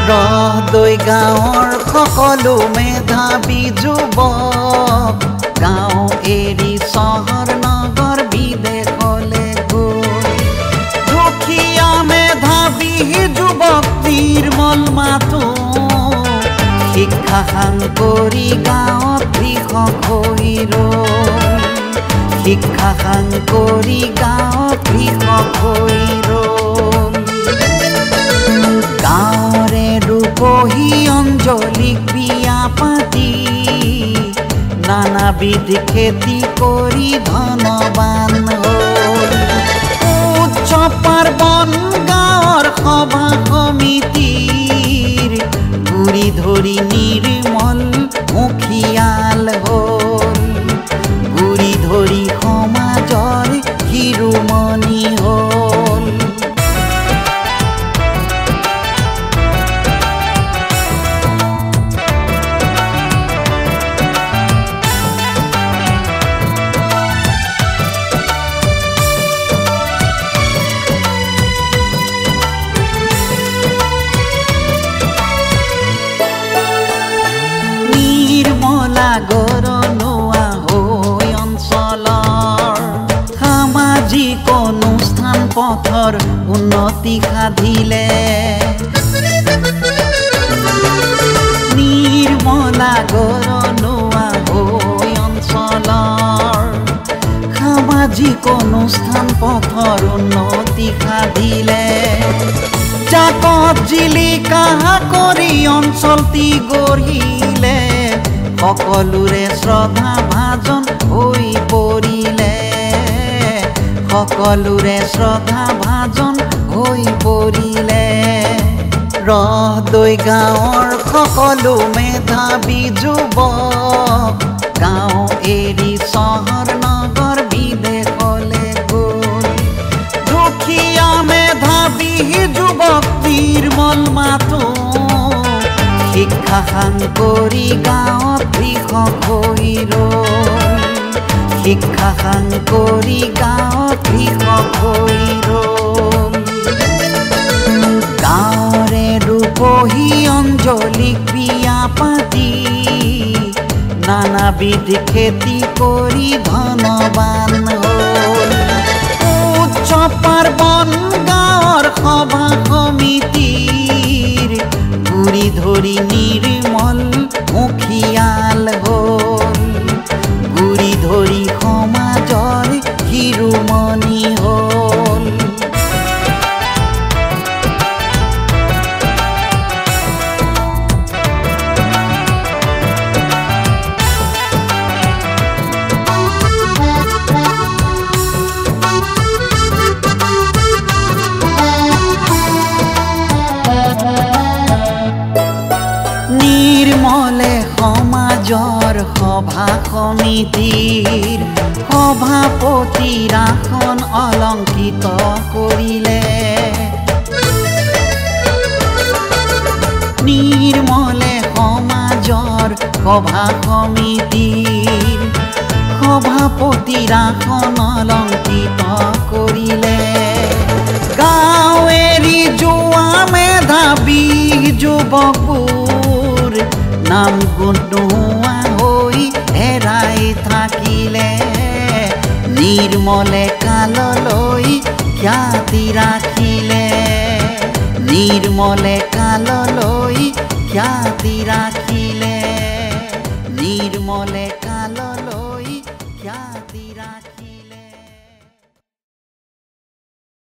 ৰহদৈ গাঁৱৰ সকলো মেধাৱী যুৱক গাঁও এৰি চহৰ নগৰ বিদেশলৈ গৈ দুখীয়া মেধাৱী যুৱক নিৰ্মল মাথো শিক্ষা সাং কৰি গাঁৱত কৃষক হৈ ৰ'ল শিক্ষা সাং কৰি গাঁৱত কৃষক হৈ ৰ'ল গাঁৱৰে ৰূপহী অঞ্জলিক বিয়া পাতি নানাবিধ খেতি কৰি ধনবান হ'ল উৎসৱ পাৰ্বণ গাঁৱৰ সভা সমিতিৰ গুৰি ধৰি নিৰ্মল মুখিয়াল হ'ল গুৰি ধৰি সমাজৰ শিৰোমণি হ'ল গৰনুৱা হৈ অঞ্চলৰ সামাজিক অনুষ্ঠান পথৰ উন্নতি সাধিলে নিৰ্মলা গৰনুৱা হৈ অঞ্চলৰ সামাজিক অনুষ্ঠান পথৰ উন্নতি সাধিলে জাকত জিলিকা কৰি অঞ্চলটি গঢ়িলে সকলোৰে শ্ৰদ্ধা ভাজন হৈ পৰিলে সকলোৰে শ্ৰদ্ধা ভাজন হৈ পৰিলে ৰহদৈ গাঁৱৰ সকলো মেধাৱী যুৱক গাঁও এৰি চহৰ নগৰ বিদেশলৈ গ'ল দুখীয়া মেধাৱী যুৱক নিৰ্মল মাথো শিক্ষা সাং কৰি গাঁৱত কৃষক হৈ ৰ'ল শিক্ষা সাং কৰি গাঁৱত কৃষক হৈ ৰ'ল গাঁৱৰে ৰূপহী অঞ্জলিক বিয়া পাতি নানাবিধ খেতি কৰি ধনবান হ'ল উৎসৱ পাৰ্বণ গাঁৱৰ সভা সমিতিৰ গুৰি ধৰি নিৰ্মল মুখিয়াল হ'ল গুৰি ধৰি সমাজৰ শিৰোমণি হ'ল নিৰ্মলে সমাজৰ সভা সমিতিৰ সভাপতিৰ আসন অলংকৃত কৰিলে নিৰ্মলে সমাজৰ সভা সমিতিৰ সভাপতিৰ আসন অলংকৃত কৰিলে গাঁও এৰি যোৱা মেধাৱী যুৱকবোৰ নাম গুণ নোহোৱা হৈ হেৰাই থাকিলে নিৰ্মলে কাললৈ খ্যাতি ৰাখিলে নিৰ্মলে কাললৈ খ্যাতি ৰাখিলে নিৰ্মলে কাললৈ